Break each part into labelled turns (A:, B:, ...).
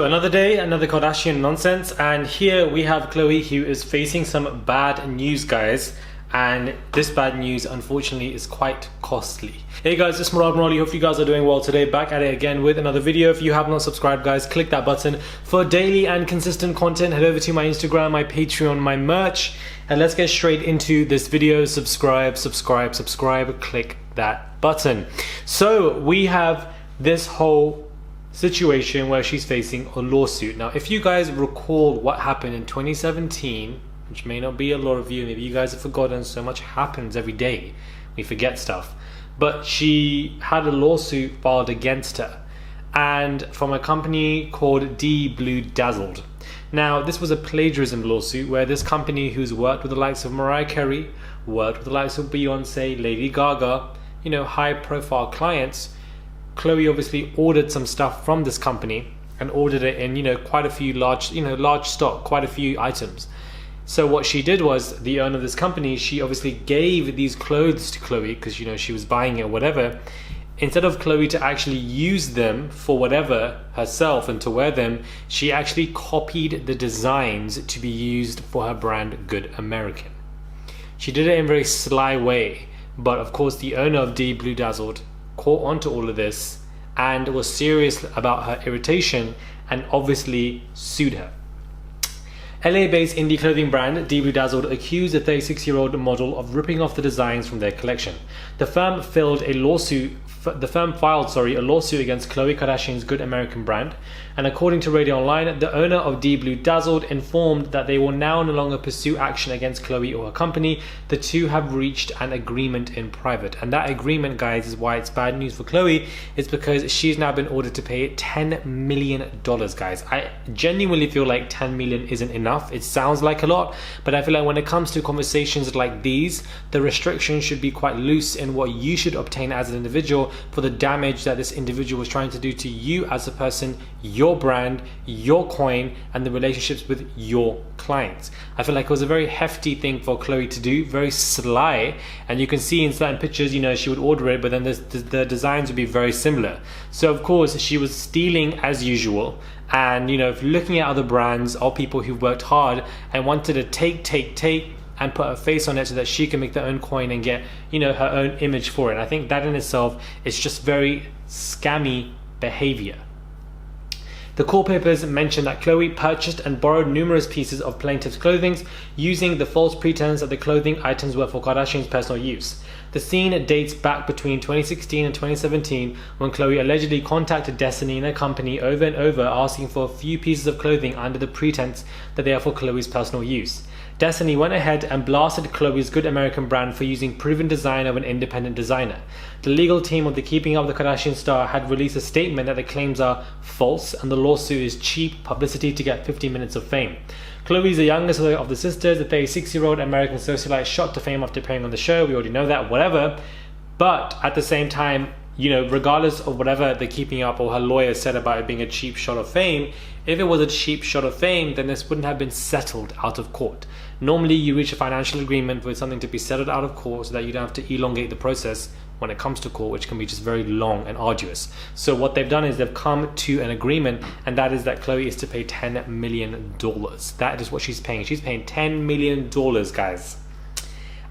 A: Another day, another Kardashian nonsense, and here we have Khloe, who is facing some bad news, guys. And this bad news, unfortunately, is quite costly. Hey guys, it's Murad Morali. Hope you guys are doing well today. Back at it again with another video. If you have not subscribed, guys, click that button for daily and consistent content. Head over to my Instagram, my Patreon, my merch, and let's get straight into this video. Subscribe, click that button. So we have this whole situation where she's facing a lawsuit. Now, if you guys recall what happened in 2017, which may not be a lot of you, maybe you guys have forgotten, so much happens every day, we forget stuff, but she had a lawsuit filed against her, and from a company called D Blue Dazzled. Now, this was a plagiarism lawsuit where this company, who's worked with the likes of Mariah Carey, worked with the likes of Beyonce, Lady Gaga, you know, high profile clients, Khloe obviously ordered some stuff from this company and ordered it in, you know, quite a few large stock, quite a few items. So what she did was, the owner of this company, she obviously gave these clothes to Khloe because, you know, she was buying it or whatever. Instead of Khloe to actually use them for whatever herself and to wear them, she actually copied the designs to be used for her brand Good American. She did it in a very sly way, but of course the owner of D Blue Dazzled caught onto all of this and was serious about her irritation and obviously sued her. LA-based indie clothing brand D Blue Dazzled accused the 36-year-old model of ripping off the designs from their collection. The firm filed a lawsuit against Khloe Kardashian's Good American brand, and according to Radio Online, the owner of D Blue Dazzled informed that they will now no longer pursue action against Khloe or her company. The two have reached an agreement in private, and that agreement, guys, is why it's bad news for Khloe. It's because she's now been ordered to pay $10 million, guys. I genuinely feel like 10 million isn't enough. It sounds like a lot, but I feel like when it comes to conversations like these, the restrictions should be quite loose in what you should obtain as an individual for the damage that this individual was trying to do to you as a person, your brand, your coin, and the relationships with your clients. I feel like it was a very hefty thing for Khloe to do, very sly, and you can see in certain pictures, you know, she would order it, but then the designs would be very similar. So of course she was stealing as usual. And, you know, if looking at other brands or people who worked hard and wanted to take and put her face on it so that she can make their own coin and get, you know, her own image for it. I think that in itself is just very scammy behavior. The court papers mention that Khloe purchased and borrowed numerous pieces of plaintiff's clothing using the false pretense that the clothing items were for Kardashian's personal use. The scene dates back between 2016 and 2017 when Khloe allegedly contacted Destiny and her company over and over asking for a few pieces of clothing under the pretense that they are for Khloe's personal use. Destiny went ahead and blasted Khloe's Good American brand for using proven design of an independent designer. The legal team of the Keeping Up with the Kardashian star had released a statement that the claims are false and the lawsuit is cheap publicity to get 15 minutes of fame. Khloe is the youngest of the sisters. The 36-year-old American socialite shot to fame after appearing on the show. We already know that, whatever. But at the same time, you know, regardless of whatever the Keeping Up or her lawyer said about it being a cheap shot of fame, if it was a cheap shot of fame, then this wouldn't have been settled out of court. Normally, you reach a financial agreement for something to be settled out of court so that you don't have to elongate the process when it comes to court, which can be just very long and arduous. So what they've done is they've come to an agreement, and that is that Khloe is to pay $10 million. That is what she's paying. She's paying $10 million, guys.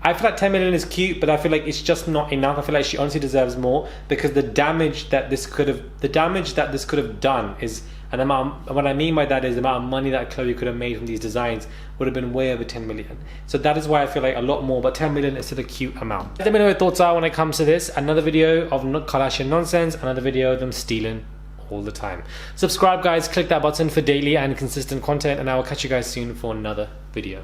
A: I feel like 10 million is cute, but I feel like it's just not enough. I feel like she honestly deserves more because the damage that this could have done is an amount. What I mean by that is the amount of money that Khloe could have made from these designs would have been way over 10 million. So that is why I feel like a lot more, but 10 million is still a cute amount. Let me know what your thoughts are when it comes to this. Another video of Kardashian nonsense, another video of them stealing all the time. Subscribe, guys, click that button for daily and consistent content, and I will catch you guys soon for another video.